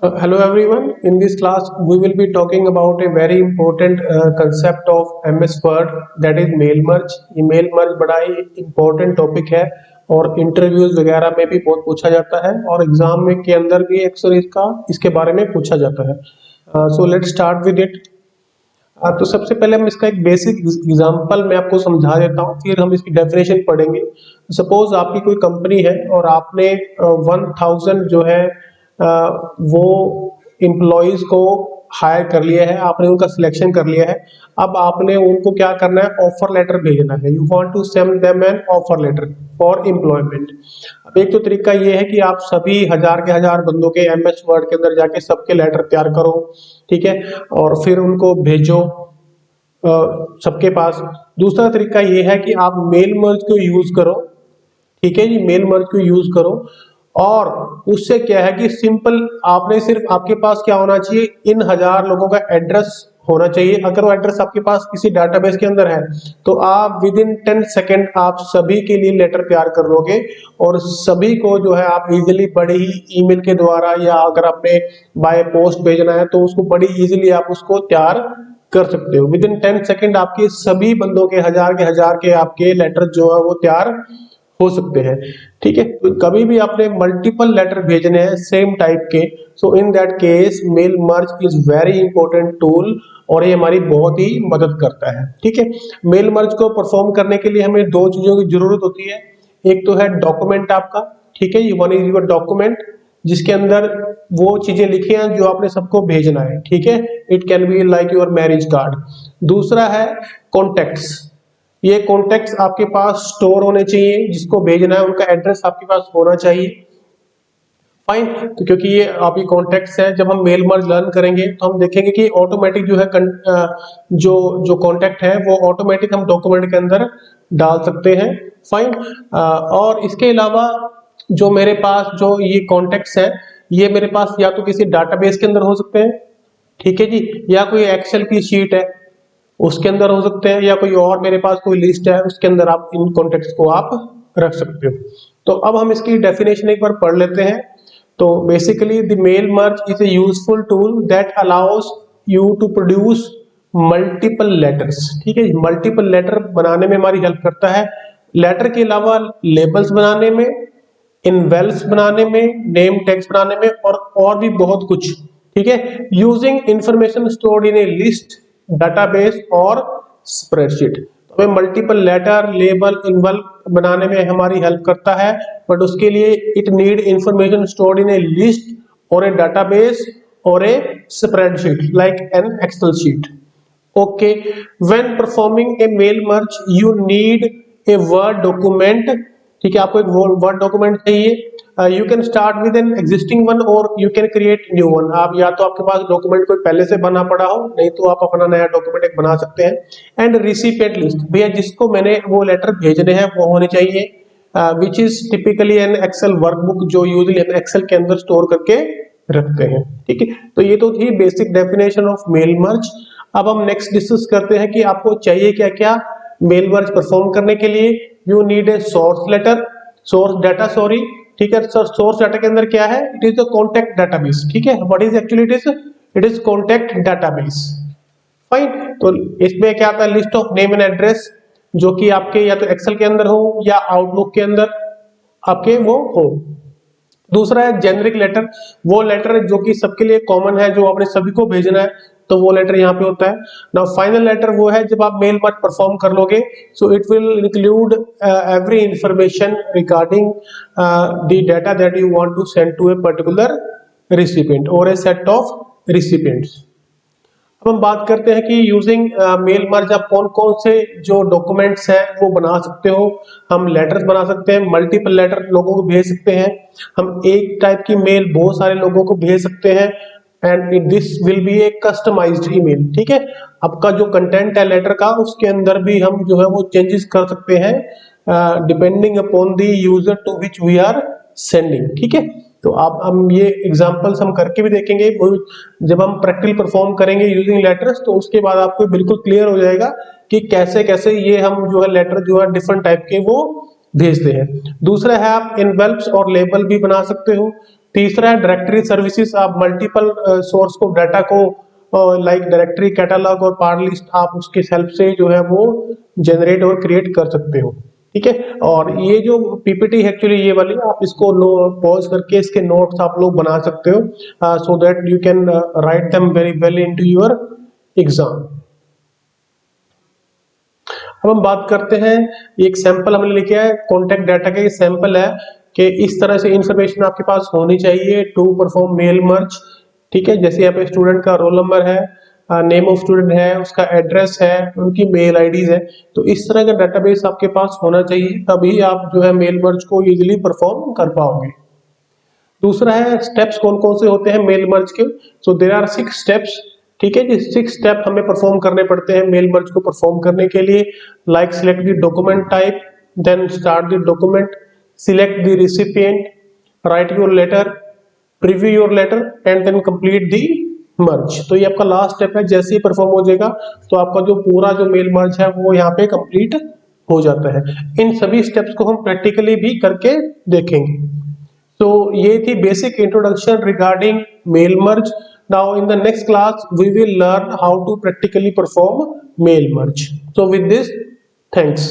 Hello everyone. In this class, we will be talking about a very important concept of MS Word, that is mail merge. ये mail merge बड़ा ही important topic है और interviews वगैरह में भी बहुत पूछा जाता है और एग्जाम में के अंदर भी अक्सर इसके बारे में पूछा जाता है. So let's start with it. तो सबसे पहले हम इसका एक बेसिक एग्जांपल मैं आपको समझा देता हूँ, फिर हम इसकी डेफिनेशन पढ़ेंगे. सपोज आपकी कोई कंपनी है और आपने 1000 जो है वो एम्प्लॉयज को हायर कर लिया है, आपने उनका सिलेक्शन कर लिया है. अब आपने उनको क्या करना है, ऑफर लेटर भेजना है. You want to send them an offer letter for employment. अब एक तो तरीका ये है कि आप सभी हजार के हजार बंदों के MS वर्ड के अंदर जाके सबके लेटर तैयार करो, ठीक है, और फिर उनको भेजो सबके पास. दूसरा तरीका ये है कि आप मेल मर्ज को यूज करो, ठीक है जी, मेल मर्ज को यूज करो. और उससे क्या है कि सिंपल आपने सिर्फ आपके पास क्या होना चाहिए, इन हजार लोगों का एड्रेस होना चाहिए. अगर वो एड्रेस आपके पास किसी डाटाबेस के अंदर है तो आप विद इन 10 सेकेंड आप सभी के लिए लेटर तैयार कर लोगे और सभी को जो है आप इजीली बड़े ही ईमेल के द्वारा, या अगर आपने बाय पोस्ट भेजना है तो उसको बड़ी इजीली आप उसको तैयार कर सकते हो. विद इन 10 सेकेंड आपके सभी बंदों के हजार के आपके लेटर जो है वो तैयार हो सकते हैं, ठीक है. तो कभी भी आपने मल्टीपल लेटर भेजने हैं सेम टाइप के, so in that case mail merge is very important tool और ये हमारी बहुत ही मदद करता है, ठीक है. मेल मर्ज को परफॉर्म करने के लिए हमें दो चीजों की जरूरत होती है. एक तो है डॉक्यूमेंट आपका, ठीक है, वन इज योर डॉक्यूमेंट जिसके अंदर वो चीजें लिखी हैं जो आपने सबको भेजना है, ठीक है. It can be like your marriage card. दूसरा है कॉन्टेक्ट्स. ये कॉन्टेक्ट्स आपके पास स्टोर होने चाहिए, जिसको भेजना है उनका एड्रेस आपके पास होना चाहिए. फाइन. तो क्योंकि ये आपकी कॉन्टेक्ट्स है, जब हम मेल मर्ज लर्न करेंगे तो हम देखेंगे कि ऑटोमेटिक जो है जो जो कॉन्टेक्ट है वो ऑटोमेटिक हम डॉक्यूमेंट के अंदर डाल सकते हैं. फाइन. और इसके अलावा जो मेरे पास जो ये कॉन्टेक्ट्स है, ये मेरे पास या तो किसी डाटाबेस के अंदर हो सकते हैं, ठीक है जी, या कोई एक्सेल की शीट है उसके अंदर हो सकते हैं, या कोई और मेरे पास कोई लिस्ट है उसके अंदर आप इन कॉन्टेक्ट्स को आप रख सकते हो. तो अब हम इसकी डेफिनेशन एक बार पढ़ लेते हैं. तो basically the mail merge is a useful tool that allows you to produce multiple letters, ठीक है. मल्टीपल लेटर बनाने में हमारी हेल्प करता है. लेटर के अलावा लेबल्स बनाने में, इनवेल्स बनाने में, नेम टैग्स बनाने में और भी बहुत कुछ, ठीक है. Using information stored in a list, database और स्प्रेडशीट. हमें मल्टीपल लेटर, लेबल, इनवेल्व बनाने में हमारी हेल्प करता है, बट उसके लिए it need information stored in a list और ए डाटाबेस और a spreadsheet like an excel sheet. Okay. When performing a mail merge you need a word document, ठीक है, आपको एक वर्ड डॉक्यूमेंट चाहिए. You can start with an existing one और you can create new one. आप या तो आपके पास डॉक्यूमेंट कोई पहले से बना पड़ा हो, नहीं तो आप अपना नया डॉक्यूमेंट एक बना सकते हैं. एंड रिसिपिएंट लिस्ट, भैया जिसको मैंने वो लेटर भेजने हैं वो होने चाहिए, which is typically an excel workbook जो यूजुअली हम एक्सेल के अंदर स्टोर करके रखते हैं, ठीक है. तो ये तो थी basic definition of mail merge. अब हम नेक्स्ट डिस्कस करते हैं कि आपको चाहिए क्या क्या मेल मर्ज परफॉर्म करने के लिए. You need a source letter, source data, sorry, ठीक है. सोर्स डाटा के अंदर क्या है, it is the contact database, ठीक है. What is actually it is contact database. Fine. तो इसमें क्या आता है, list of name and address, जो कि आपके या तो एक्सेल के अंदर हो या आउटलुक के अंदर आपके वो हो. दूसरा है जेनरिक लेटर, वो लेटर जो कि सबके लिए कॉमन है, जो आपने सभी को भेजना है, तो वो लेटर यहाँ पे होता है. नाउ फाइनल लेटर वो है जब आप मेल मर्ज परफॉर्म कर लोगे, so it will include every information regarding the data that you want to send to a particular recipient और ए सेट ऑफ रिसिपिएंट्स. अब हम बात करते हैं कि यूजिंग मेल मर्ज आप कौन कौन से जो डॉक्यूमेंट्स हैं वो बना सकते हो. हम लेटर्स बना सकते हैं, मल्टीपल लेटर लोगों को भेज सकते हैं, हम एक टाइप की मेल बहुत सारे लोगों को भेज सकते हैं, and this will be a customised email, ठीक है. आपका जो कंटेंट है लेटर का उसके अंदर भी हम जो है वो चेंजेस कर सकते हैं depending upon the user to which we are sending, ठीक है. तो आप हम ये एग्जांपल्स हम करके भी देखेंगे. जब हम प्रैक्टिकल परफॉर्म करेंगे यूजिंग लेटर्स तो उसके बाद आपको बिल्कुल क्लियर हो जाएगा कि कैसे कैसे ये हम जो है लेटर जो है डिफरेंट टाइप के वो भेजते हैं. दूसरा है आप इनवेल्व्स और लेबल भी बना सकते हो. तीसरा है डायरेक्टरी सर्विसेज, आप मल्टीपल सोर्स को डाटा को लाइक डायरेक्टरी कैटलॉग और पार्ट लिस्ट आप उसके हेल्प से जो है वो जनरेट और क्रिएट कर सकते हो। ठीक है, और ये जो पीपीटी एक्चुअली ये वाली आप इसको पॉज करके इसके नोट्स आप लोग बना सकते हो so that you can write them very well into your exam. अब हम बात करते हैं, एक सैंपल हमने लिखा है कॉन्टैक्ट डाटा का, ये सैंपल है कि इस तरह से इंफॉर्मेशन आपके पास होनी चाहिए टू परफॉर्म मेल मर्ज। ठीक है, जैसे यहाँ पे स्टूडेंट का रोल नंबर है, नेम ऑफ स्टूडेंट है, उसका एड्रेस है, उनकी मेल आईडीज है, तो इस तरह का डाटाबेस आपके पास होना चाहिए, तभी आप जो है मेल मर्ज को इजीली परफॉर्म कर पाओगे। दूसरा है स्टेप्स कौन कौन से होते हैं मेल मर्ज के, सो देयर आर 6 स्टेप्स। ठीक है जी, 6 स्टेप हमें परफॉर्म करने पड़ते हैं मेल मर्ज को परफॉर्म करने के लिए। Like select the document type, then start the document, select the recipient, write your letter, preview your letter and then complete the merge. तो ये आपका लास्ट स्टेप है, जैसे ही परफॉर्म हो जाएगा तो आपका जो पूरा जो मेल मर्ज है वो यहाँ पे कंप्लीट हो जाता है। इन सभी स्टेप्स को हम प्रैक्टिकली भी करके देखेंगे। तो ये थी basic introduction regarding mail merge. Now in the next class we will learn how to practically perform mail merge. So with this, thanks.